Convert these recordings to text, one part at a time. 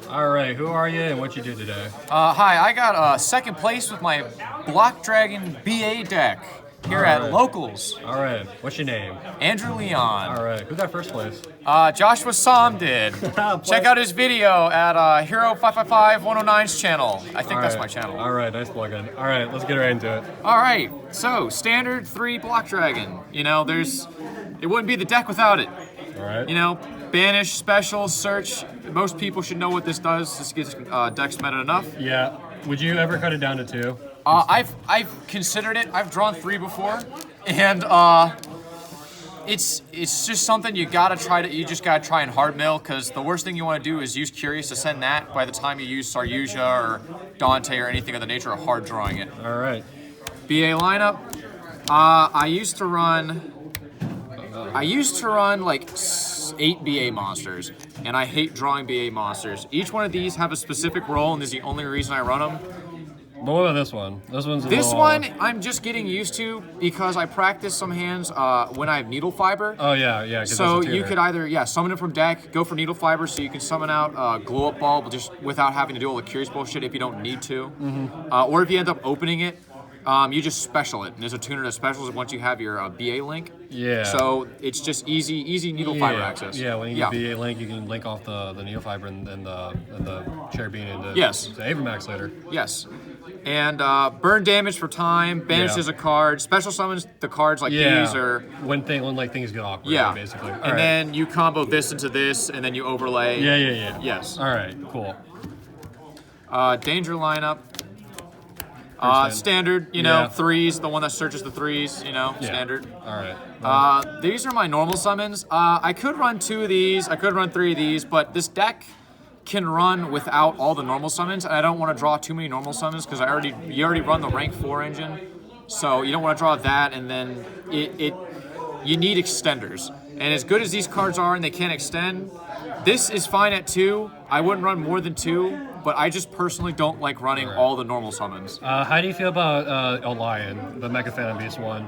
All right, who are you and what you do today? Hi, I got second place with my Block Dragon BA deck here at Locals. All right, what's your name? Andrew Leon. All right, who got first place? Joshua Som did. Check out his video at Hero 555 109's channel. I think that's my channel. All right, nice plug-in. All right, let's get right into it. All right, so standard 3 Block Dragon. You know, it wouldn't be the deck without it. All right. You know, banish, special, search. Most people should know what this does. This gets decks meta enough. Yeah. Would you ever cut it down to 2? I've considered it. I've drawn 3 before, and it's just something you just gotta try and hard mill, because the worst thing you want to do is use Curious to send that. By the time you use Saryuja or Dante or anything of the nature of hard drawing it. All right. BA lineup. I used to run like 8 BA monsters, and I hate drawing BA monsters. Each one of these have a specific role, and this is the only reason I run them. But what about this one? This one I'm just getting used to because I practice some hands when I have Needle Fiber. Oh yeah. So you could either summon it from deck, go for Needle Fiber, so you can summon out Glow Up Ball, but just without having to do all the Curious bullshit if you don't need to. Or if you end up opening it, you just special it. And there's a tuner that specials it once you have your BA link. Yeah. So it's just easy Needle Fiber access. Yeah, when you get BA link, you can link off the Needle Fiber and the Cherry Bean into Avermax later. Yes. And burn damage for time, banishes a card, special summons the cards like these, or when things get awkward. Basically. Then you combo this into this, and then you overlay. Yeah. Yes. All right, cool. Danger lineup. Standard, threes, the one that searches the threes, standard. All right. These are my normal summons. I could run 2 of these, I could run 3 of these, but this deck can run without all the normal summons, and I don't want to draw too many normal summons because you already run the rank 4 engine, so you don't want to draw that, and then you need extenders. And as good as these cards are and they can't extend, this is fine at 2. I wouldn't run more than 2, but I just personally don't like running all the normal summons. How do you feel about Lion, the Mecha Phantom Beast one?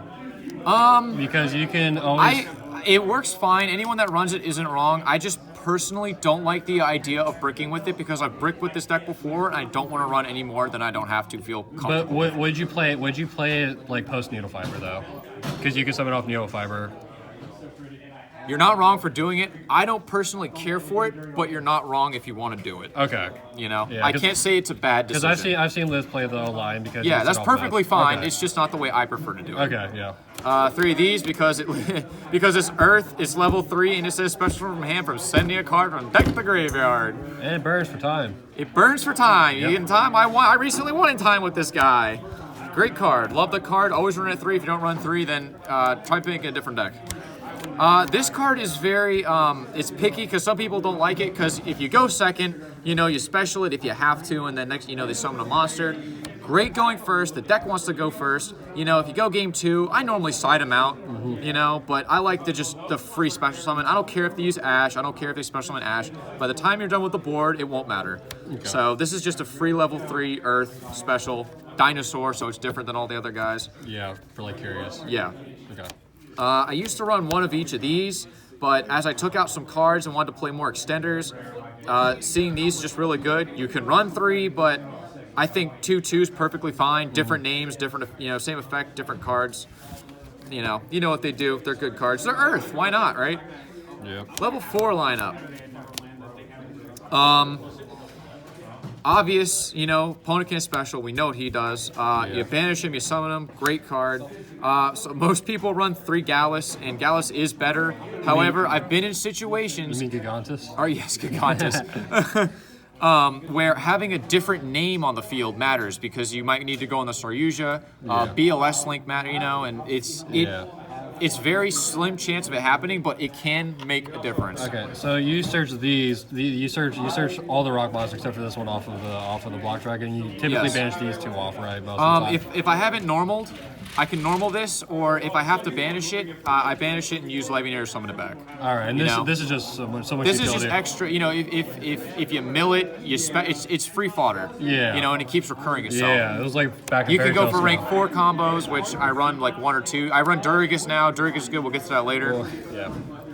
Because you can always... It works fine. Anyone that runs it isn't wrong. I just personally don't like the idea of bricking with it because I've bricked with this deck before, and I don't want to run any more than I don't have to feel comfortable. But would you play it like post Needle Fiber though? Because you can summon off Needle Fiber. You're not wrong for doing it. I don't personally care for it, but you're not wrong if you want to do it. Okay. I can't say it's a bad decision. Because I've seen Liz play the line because that's perfectly fine. Okay. It's just not the way I prefer to do it. Okay, yeah. 3 of these because it's Earth, it's level 3, and it says special from hand from sending a card from deck to the graveyard. And it burns for time. It burns for time. Yep. You get in time. I recently won in time with this guy. Great card. Love the card. Always run at 3. If you don't run 3, then try picking a different deck. This card is very, it's picky because some people don't like it because if you go second, you special it if you have to, and then next, they summon a monster. Great going first. The deck wants to go first. If you go game 2, I normally side them out, but I like the free special summon. I don't care if they use Ash. I don't care if they special summon Ash. By the time you're done with the board, it won't matter. Okay. So this is just a free level 3 Earth special dinosaur, so it's different than all the other guys. Yeah, for Curious. Yeah. Okay. I used to run 1 of each of these, but as I took out some cards and wanted to play more extenders, seeing these is just really good. You can run 3, but I think 2 is perfectly fine. Different names, different, same effect, different cards. You know what they do. They're good cards. They're Earth. Why not, right? Yeah. Level 4 lineup. Obvious, opponent can special. We know what he does. You banish him, you summon him. Great card. So most people run 3 Gallus, and Gallus is better. However, I've been in situations. You mean Gigantus? Oh yes, Gigantus. Where having a different name on the field matters because you might need to go on the Saryuja. BLS link matter, and it's very slim chance of it happening, but it can make a difference. Okay, so you search these. You search all the rock monsters except for this one off of the Block Dragon. You typically banish these 2 off, right? Most of the time. If I haven't normaled, I can normal this, or if I have to banish it, I banish it and use Levianeer to summon it back. All right, and this is just so much. This is just extra. If you mill it, it's free fodder. Yeah. And it keeps recurring itself. Yeah, it was like back in You can go for rank 4 combos, which I run like 1 or 2. I run Durigus now. Durigus is good. We'll get to that later. Yeah.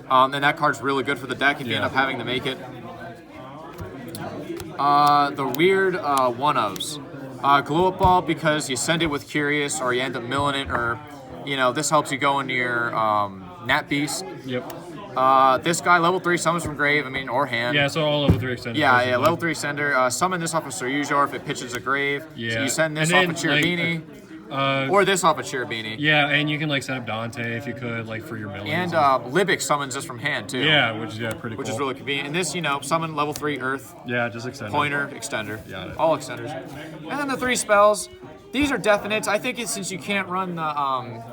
And that card's really good for the deck if you end up having to make it. The weird one-ofs. Glow Up Ball because you send it with Curious or you end up milling it, or, this helps you go into your Nat Beast. Yep. This guy, level 3, summons from grave, or hand. Yeah, so all level 3 extenders. Yeah, level 3 sender. Summon this off of Saryuja if it pitches a grave. Yeah. So you send this off of Cherubini. Or this off of Cherubini. Yeah, and you can set up Dante if you could, for your millions. And Libic summons this from hand too. Yeah, which is pretty cool. Which is really convenient. And this, summon level 3 Earth. Yeah, just extender. Pointer, extender. Got it. All extenders. And then the 3 spells. These are definites. I think since you can't run the,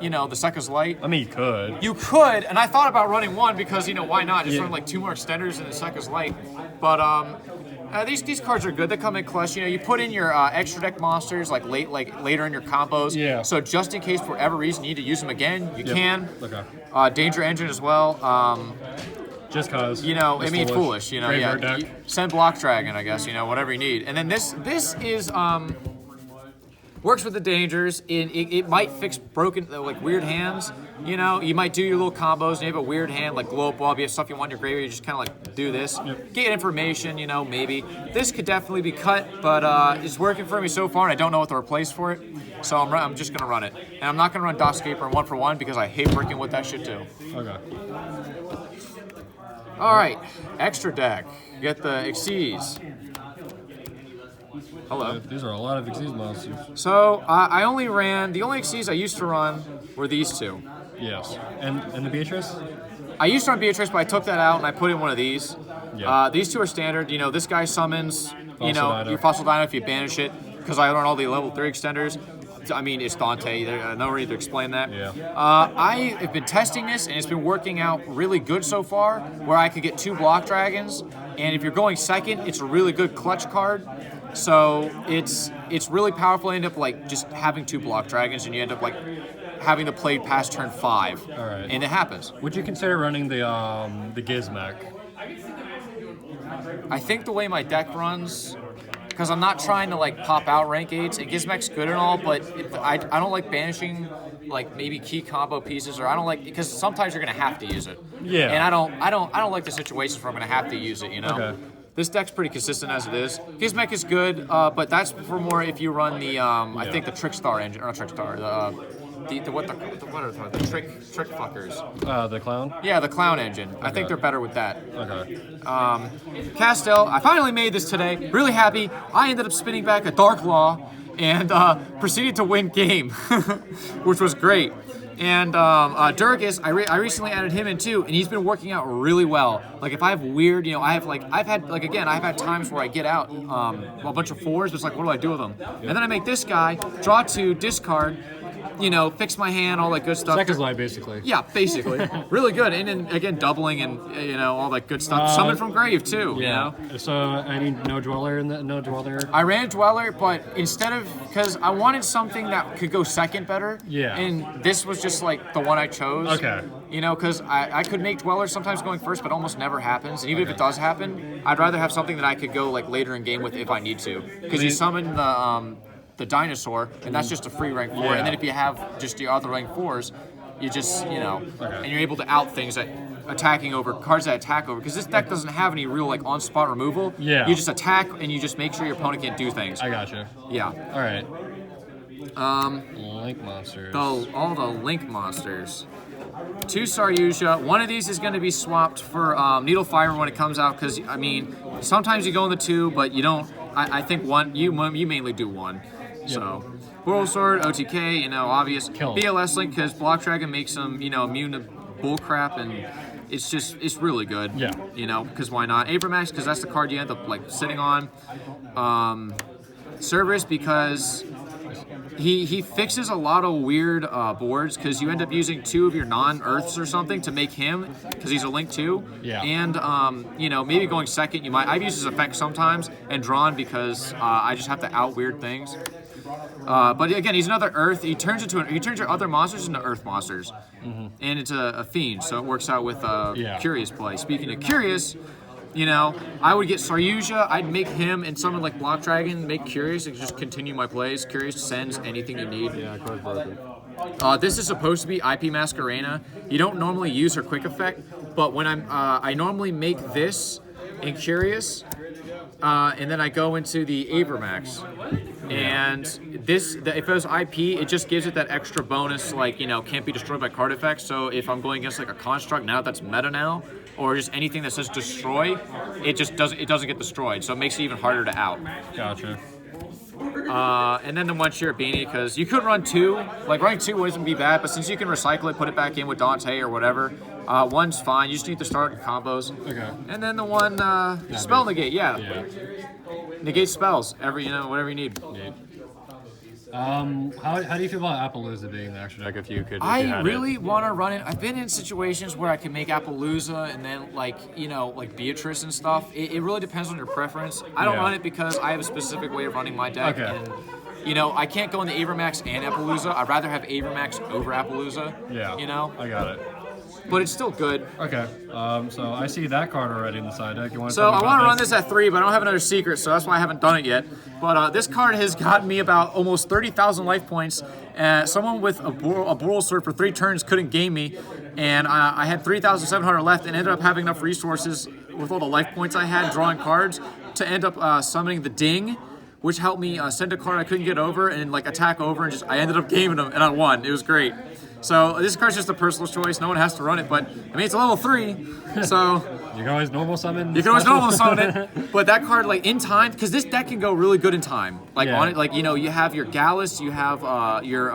the Sekka's Light. I mean, you could. You could, and I thought about running one because, why not? Just run 2 more extenders in the Sekka's Light. But these cards are good. They come in clutch. You put in your extra deck monsters later in your combos. Yeah. So just in case for whatever reason you need to use them again, you can. Okay. Danger Engine as well. Just cause. Foolish. Graveyard deck. Send Block Dragon, I guess. Whatever you need. And then this is works with the dangers. It might fix broken weird hands. You might do your little combos and you have a weird hand like Glow Up Ball. If you have stuff you want in your graveyard, you just kind of do this. Yep. Get information, maybe. This could definitely be cut, but it's working for me so far and I don't know what to replace for it. So I'm just going to run it. And I'm not going to run Doscaper in 1-for-1 because I hate breaking with that shit too. Okay. Alright, extra deck. You get the Xyz. Hello. These are a lot of Xyz monsters. So I only ran, the only Xyz I used to run were these 2. Yes. And the Beatrice? I used to run Beatrice, but I took that out and I put in one of these. Yeah. These 2 are standard. This guy summons, Dino. your Fossil Dino if you banish it, because I run all the level 3 extenders. It's Dante. There's no need to explain that. Yeah. I have been testing this, and it's been working out really good so far, where I could get 2 Block Dragons, and if you're going second, it's a really good clutch card. So it's really powerful. You end up just having 2 Block Dragons, and you end up having to play past turn 5. All right. And it happens. Would you consider running the Gizmech? I think the way my deck runs, because I'm not trying to pop out rank 8s. And Gizmech's good and all, but I don't like banishing maybe key combo pieces, or I don't like, because sometimes you're gonna have to use it. Yeah. And I don't like the situations where I'm gonna have to use it. Okay. This deck's pretty consistent as it is. Gizmech is good, but that's for more if you run the I think the Trickstar engine, or not Trickstar, the trick fuckers. The clown? Yeah, the clown engine. Okay. I think they're better with that. Okay. Castell, I finally made this today. Really happy. I ended up spinning back a Dark Law and proceeded to win game, which was great. And Durgus, I recently added him in too, and he's been working out really well. If I have weird, I've had times where I get out a bunch of 4s, but it's what do I do with them? And then I make this guy draw 2, discard, fix my hand, all that good stuff. Sekka's Light, basically. Yeah, basically. Really good. And then, again, doubling and, all that good stuff. Summon from grave, too, Yeah. So, I need no Dweller no Dweller? I ran Dweller, but instead of, because I wanted something that could go second better. Yeah. And this was just, the one I chose. Okay. Because I could make Dweller sometimes going first, but almost never happens. And even if it does happen, I'd rather have something that I could go, later in game with if I need to. Because you summon the dinosaur, and that's just a free rank 4. Yeah. And then if you have just the other rank 4s, you just, and you're able to out things that attacking over, cards that attack over, because this deck doesn't have any real on-spot removal. Yeah. You just attack, and you just make sure your opponent can't do things. I gotcha. Yeah. All right. Link monsters. All the Link monsters. 2 Saryuja. One of these is going to be swapped for Needle Fiber when it comes out, because, sometimes you go in the 2, but you don't. I think one, you mainly do 1. Yep. So, Whirl Sword, OTK, obvious. Kill. BLS Link, because Block Dragon makes them, immune to bullcrap, and it's really good. Yeah. Because why not? Abramax, because that's the card you end up, sitting on. Cerberus, because he fixes a lot of weird boards, because you end up using 2 of your non-Earths or something to make him, because he's a Link 2. Yeah. And, maybe going second, I've used his effect sometimes, and drawn because I just have to out weird things. But again, he's another Earth. He turns your other monsters into Earth monsters. Mm-hmm. And it's a fiend, so it works out with Curious play. Speaking of Curious, I would get Saryuja, I'd make him and someone like Block Dragon, make Curious, and just continue my plays. Curious sends anything you need. Yeah, card's broken. This is supposed to be IP Masquerena. You don't normally use her quick effect, but when I normally make this in Curious, And then I go into the Avermax. And if it was IP, it just gives it that extra bonus, like, can't be destroyed by card effects. So if I'm going against like a construct now that's meta now, or just anything that says destroy, it doesn't get destroyed. So it makes it even harder to out. Gotcha. And then the one share beanie, because you could run 2. Like running 2 wouldn't be bad, but since you can recycle it, put it back in with Dante or whatever, 1's fine. You just need to start combos. Okay. And then the one spell negate, yeah. Negate spells, whatever you need. How do you feel about Appaloosa being the extra deck if you could? I really want to run it. I've been in situations where I can make Appaloosa and then like Beatrice and stuff. It really depends on your preference. I don't run it because I have a specific way of running my deck. Okay. And, I can't go in the Avermax and Appaloosa. I'd rather have Avermax over Appaloosa. Yeah. I got it. But it's still good. Okay. So I see that card already in the side deck. You want to? So I want to run this at 3, but I don't have another secret, so that's why I haven't done it yet. But this card has gotten me about almost 30,000 life points. Someone with a Boral Sword for 3 turns couldn't game me, and I had 3,700 left, and ended up having enough resources with all the life points I had drawing cards to end up summoning the Ding, which helped me send a card I couldn't get over and attack over, and I ended up gaming them, and I won. It was great. So this card's just a personal choice. No one has to run it, but it's a level 3, so you can always normal summon. You can always normal summon it, but that card in time, because this deck can go really good in time. On it, you have your Gallus, you have your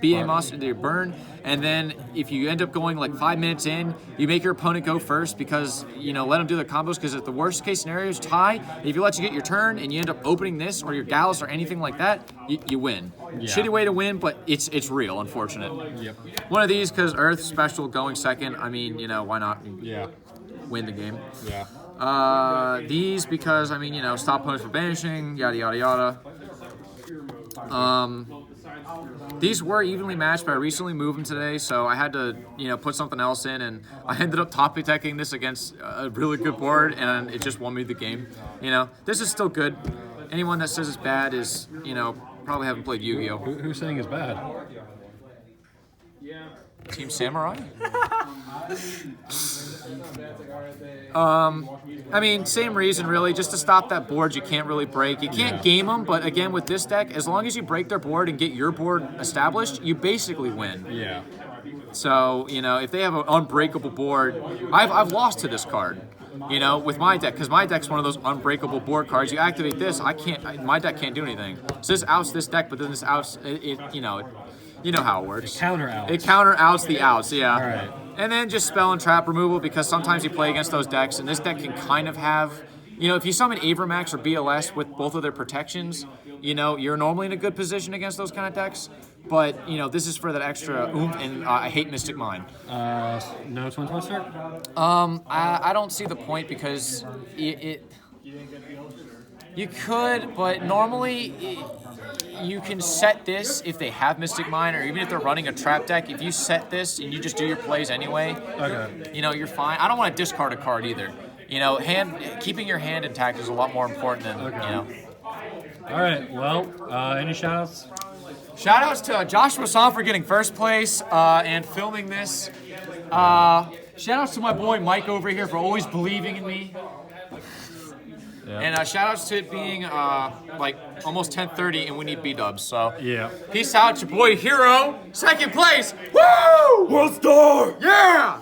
BA Monster, your Burn, and then if you end up going 5 minutes in, you make your opponent go first because let them do their combos. Because if the worst case scenario is tie, if you let you get your turn and you end up opening this or your Gallus or anything like that, you win. Yeah. Shitty way to win, but it's real. Unfortunate. Yep. One of these because Earth special going second. I mean, why not? Yeah. Win the game. Yeah. These because stop opponents from banishing, yada yada yada. These were evenly matched, but I recently moved them today, so I had to put something else in, and I ended up top attacking this against a really good board, and it just won me the game. This is still good. Anyone that says it's bad is probably haven't played Yu-Gi-Oh. Who's saying it's bad? Team Samurai? Same reason really, just to stop that board you can't really break. You can't game them, but again with this deck, as long as you break their board and get your board established, you basically win. Yeah. So, if they have an unbreakable board, I've lost to this card. With my deck, because my deck's one of those unbreakable board cards. You activate this, my deck can't do anything. So this outs this deck, but then this outs you know how it works. It counter outs. It counter outs the outs, yeah. All right. And then just spell and trap removal, because sometimes you play against those decks, and this deck can kind of have, if you summon Avermax or BLS with both of their protections, you're normally in a good position against those kind of decks. But, this is for that extra oomph, and I hate Mystic Mine. No Twin Twister? I don't see the point, because you could, but normally you can set this if they have Mystic Mine, or even if they're running a trap deck. If you set this and you just do your plays anyway, you're fine. I don't want to discard a card either. Keeping your hand intact is a lot more important than, All right, well, any shout-outs? Shout-outs to Joshua Song for getting first place and filming this. Shout-outs to my boy Mike over here for always believing in me. Yeah. And shout-outs to it being almost 10:30 and we need B-dubs. So peace out, your boy Hero, second place. Woo! World Star! Yeah!